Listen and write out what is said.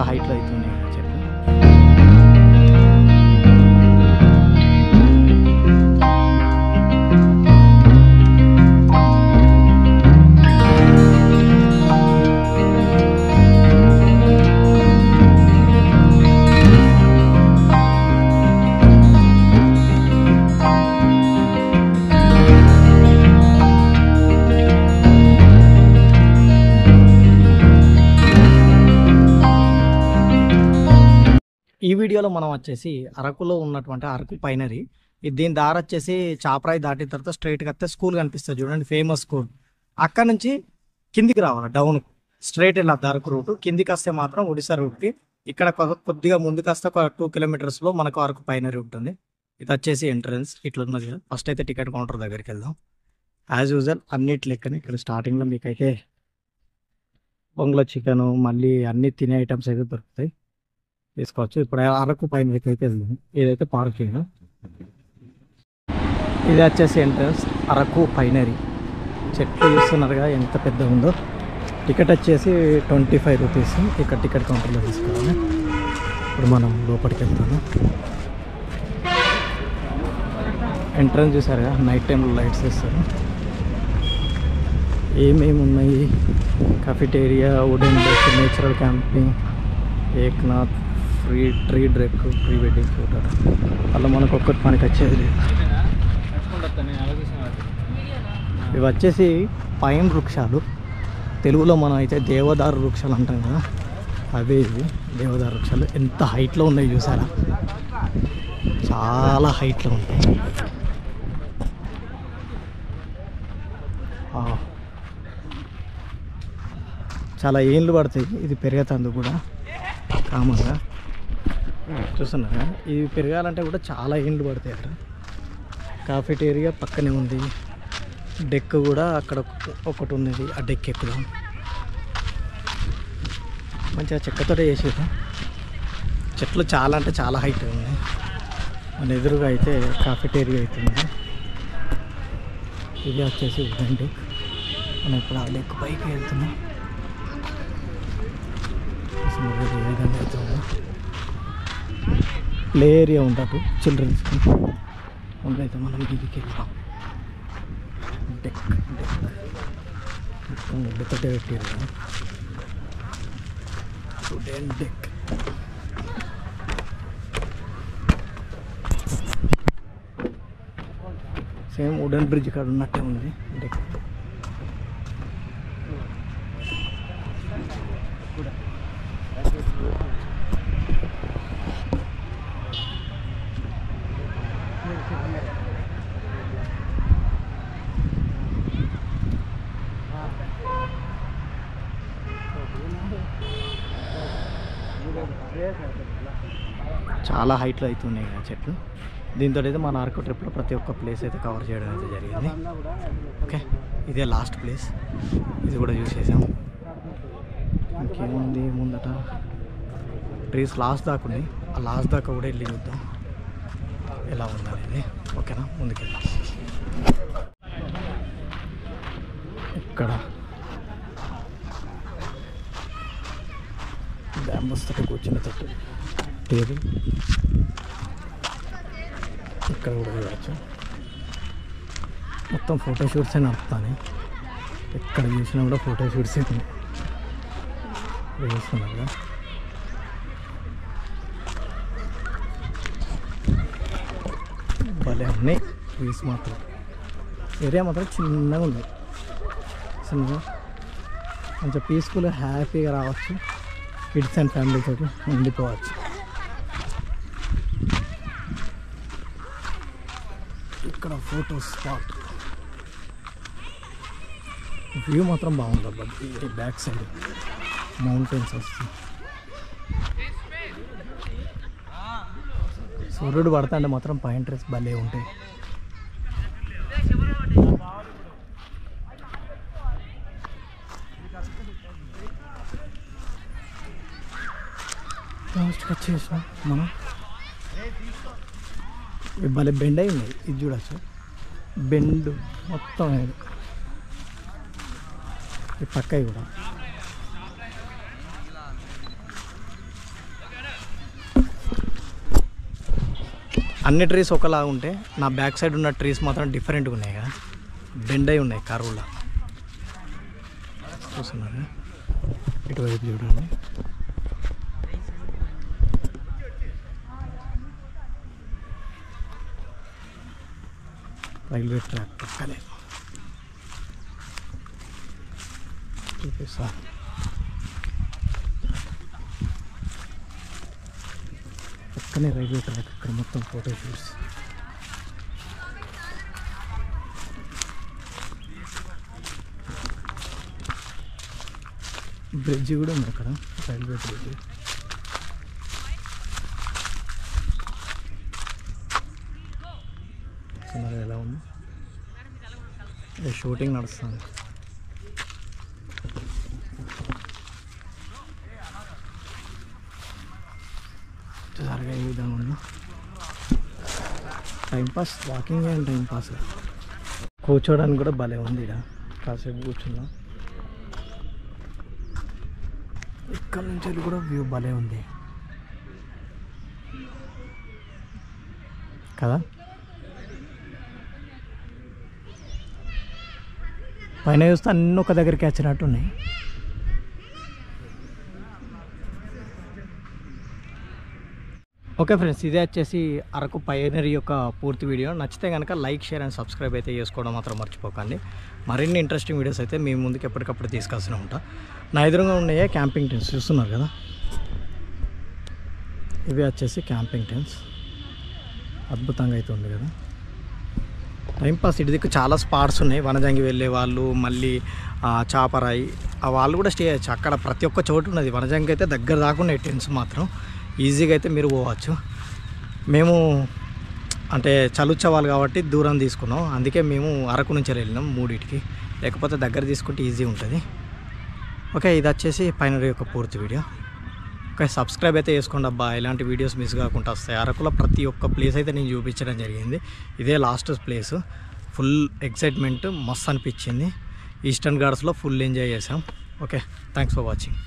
హైట్లో అవుతున్నాయి చెట్లు. ఈ వీడియోలో మనం వచ్చేసి అరకులో ఉన్నటువంటి అరకు పైనరీ. దీని దారి వచ్చేసి చాపరాయి దాటిన తర్వాత స్ట్రైట్గా వస్తే స్కూల్ కనిపిస్తుంది చూడండి, ఫేమస్ స్కూల్. అక్కడ నుంచి కిందికి రావాలి, డౌన్ స్ట్రైట్ వెళ్ళి అరకు రూట్. కిందికి వస్తే మాత్రం ఒడిశా రూట్కి. ఇక్కడ కొద్దిగా ముందుకు వస్తే ఒక 2 కిలోమీటర్స్లో మనకు అరకు పైనరీ ఉంటుంది. ఇది వచ్చేసి ఎంట్రన్స్ ఇట్లా ఉన్నది కదా. ఫస్ట్ అయితే టికెట్ కౌంటర్ దగ్గరికి వెళ్దాం. యాజ్ యూజువల్ అన్నిటి లెక్కనే ఇక్కడ స్టార్టింగ్లో మీకైతే బొంగుల చికెను, మళ్ళీ అన్ని తినే ఐటమ్స్ అయితే దొరుకుతాయి, తీసుకోవచ్చు. ఇప్పుడు అరకు పైన అయితే వెళ్దాం. ఇదైతే పార్కింగ్. ఇది వచ్చేసి ఎంట్రన్స్ అరకు పైనరీ. చెట్లు చూస్తున్నారుగా ఎంత పెద్ద ఉందో. టికెట్ వచ్చేసి 25 రూపీస్. ఇక్కడ టికెట్ కౌంటర్లో తీసుకోవాలి. ఇప్పుడు మనం లోపలికి వెళ్తాము. ఎంట్రన్స్ చూసారుగా, నైట్ టైంలో లైట్స్ వేస్తారు. ఏమేమి ఉన్నాయి, cafeteria, wooden deck, natural camping, ఏక్నాథ్, free tree deck, pre wedding shoot. అలా మనకు ఒక్కటి పనికి వచ్చేది లేదు. ఇవి వచ్చేసి పైన్ వృక్షాలు, తెలుగులో మనం అయితే దేవదారు వృక్షాలు అంటాం కదా, అవే ఇవి దేవదారు వృక్షాలు. ఎంత హైట్లో ఉన్నాయి చూసారా, చాలా హైట్లో ఉన్నాయి. చాలా ఏళ్ళు పడతాయి ఇది పెరిగేందుకు కూడా. కామన్గా చూస్తున్నారా, ఇది పెరగాలంటే కూడా చాలా ఏళ్ళు పడతాయి. అక్కడ కాఫెటేరియా పక్కనే ఉంది. డెక్ కూడా అక్కడ ఒకటి ఉన్నది, ఆ డెక్ ఎక్కుదాం. మంచిగా చెక్కతోటే చేసేది. చెట్లు చాలా అంటే చాలా హైట్ ఉన్నాయి. మన ఎదురుగా అయితే కాఫెటేరియా అవుతుంది. ఇది వచ్చేసి వుడెన్ డెక్. మనం ఇప్పుడు ఆ డెక్ పైకి వెళ్తున్నాం. ఏ విధంగా అవుతుందో ప్లే ఏరియా ఉంటుంది చిల్డ్రన్స్కి. అయితే మనం దిగికి వెళ్తాం. డెక్ మొత్తం గుడ్డతోటే పెట్టారు. Wooden deck. Same wooden bridge కాడ ఉన్నట్టే ఉంది డెక్. చాలా హైట్లో అవుతున్నాయి కదా చెట్లు. దీంతో అయితే మన అరకు ట్రిప్లో ప్రతి ఒక్క ప్లేస్ అయితే కవర్ చేయడం అయితే జరిగింది. ఓకే, ఇదే లాస్ట్ ప్లేస్. ఇది కూడా చూసేసాం. ఇంకేముంది ముందట, ట్రీస్ లాస్ట్ దాకా ఉన్నాయి. ఆ లాస్ట్ దాకా కూడా వెళ్ళి చూద్దాం ఎలా ఉందనేది. ఓకేనా, ముందుకెళ్దాం. ఇక్కడ బ్యాంబూస్ తోటి కూర్చున్న తట్టు టేబుల్. ఇక్కడ కూడా చూడవచ్చు. మొత్తం ఫోటోషూట్స్ అని నడుపుతాను. ఎక్కడ చూసినా కూడా ఫోటోషూట్స్ చూస్తున్నారు కదా. భలే ఉన్నాయి ట్రీస్ మాత్రం. ఏరియా మాత్రం చిన్నగా ఉంది. చిన్నగా కొంచెం పీస్ఫుల్గా హ్యాపీగా రావచ్చు. కిడ్స్ అండ్ ఫ్యామిలీ తోటి ఉండిపోవచ్చు. ఇక్కడ ఫోటో స్పాట్. వ్యూ మాత్రం బాగుంది. బట్ బ్యాక్ సైడ్ మౌంటైన్స్ వస్తుంది. సూర్యుడు పడతాంటే మాత్రం పైన ట్రీస్ భలే ఉంటాయి. లాస్ట్కి వచ్చేసాం మనం. భలే బెండ్ అయి ఉన్నాయి. ఇది చూడచ్చు, బెండ్ మొత్తం ఈ పక్కవి కూడా. అన్ని ట్రీస్ ఒకలా ఉంటే నా బ్యాక్ సైడ్ ఉన్న ట్రీస్ మాత్రం డిఫరెంట్గా ఉన్నాయి కదా, బెండ్ అయి ఉన్నాయి కరువులా. చూస్తున్నారు ఇటువైపు చూడండి. రైల్వే ట్రాక్ పక్కనే చూపిస్తా. పక్కనే రైల్వే ట్రాక్, ఇక్కడ మొత్తం ఫోటో షూట్స్. బ్రిడ్జి కూడా ఉంది అక్కడ, రైల్వే బ్రిడ్జి. ఎలా ఉంది, షూటింగ్ నడుస్తుంది. సరిగా ఈ విధంగా ఉంది. Timepass, walking and timepass. కూర్చోడానికి కూడా భలే ఉంది. ఇక్కడ కాసేపు కూర్చున్నా. ఇక్కడ నుంచి కూడా వ్యూ భలే ఉంది కదా. పైన చూస్తే అన్నీ ఒక దగ్గరికి వచ్చినట్టు ఉన్నాయి. ఓకే ఫ్రెండ్స్, ఇదే వచ్చేసి అరకు పైనరీ యొక్క పూర్తి వీడియో. నచ్చితే కనుక లైక్, షేర్ అండ్ సబ్స్క్రైబ్ అయితే చేసుకోవడం మాత్రం మర్చిపోకండి. మరిన్ని ఇంట్రెస్టింగ్ వీడియోస్ అయితే మీ ముందుకు ఎప్పటికప్పుడు తీసుకొస్తూనే ఉంటా. నా ఎదురుగా ఉన్నాయే క్యాంపింగ్ టెంట్స్ చూస్తున్నారు కదా, ఇవి వచ్చేసి క్యాంపింగ్ టెంట్స్. అద్భుతంగా అయితే ఉంది కదా. టైంపాస్ ఇటు దిక్కు చాలా స్పాట్స్ ఉన్నాయి. వనజంగి వెళ్ళే వాళ్ళు, మళ్ళీ చాపరాయి వాళ్ళు కూడా స్టే చేయొచ్చు. అక్కడ ప్రతి ఒక్క చోటు ఉన్నది. వనజంగి అయితే దగ్గర దాకా ఉన్నాయి టెంట్స్ మాత్రం. ఈజీగా అయితే మీరు పోవచ్చు. మేము అంటే చలుచవాలి కాబట్టి దూరం తీసుకున్నాం, అందుకే మేము అరకు నుంచి వెళ్ళినాం మూడింటికి. లేకపోతే దగ్గర తీసుకుంటే ఈజీ ఉంటుంది. ఓకే, ఇది వచ్చేసి పైనరీ యొక్క పూర్తి వీడియో. ఓకే, సబ్స్క్రైబ్ అయితే చేసుకోండి అబ్బా, ఇలాంటి వీడియోస్ మిస్ కాకుండా వస్తాయి. అరకులో ప్రతి ఒక్క ప్లేస్ అయితే నేను చూపించడం జరిగింది. ఇదే లాస్ట్ ప్లేస్. ఫుల్ ఎక్సైట్మెంట్, మస్తు అనిపించింది. ఈస్టర్న్ ఘాట్స్లో ఫుల్ ఎంజాయ్ చేసాం. Okay, thanks for watching.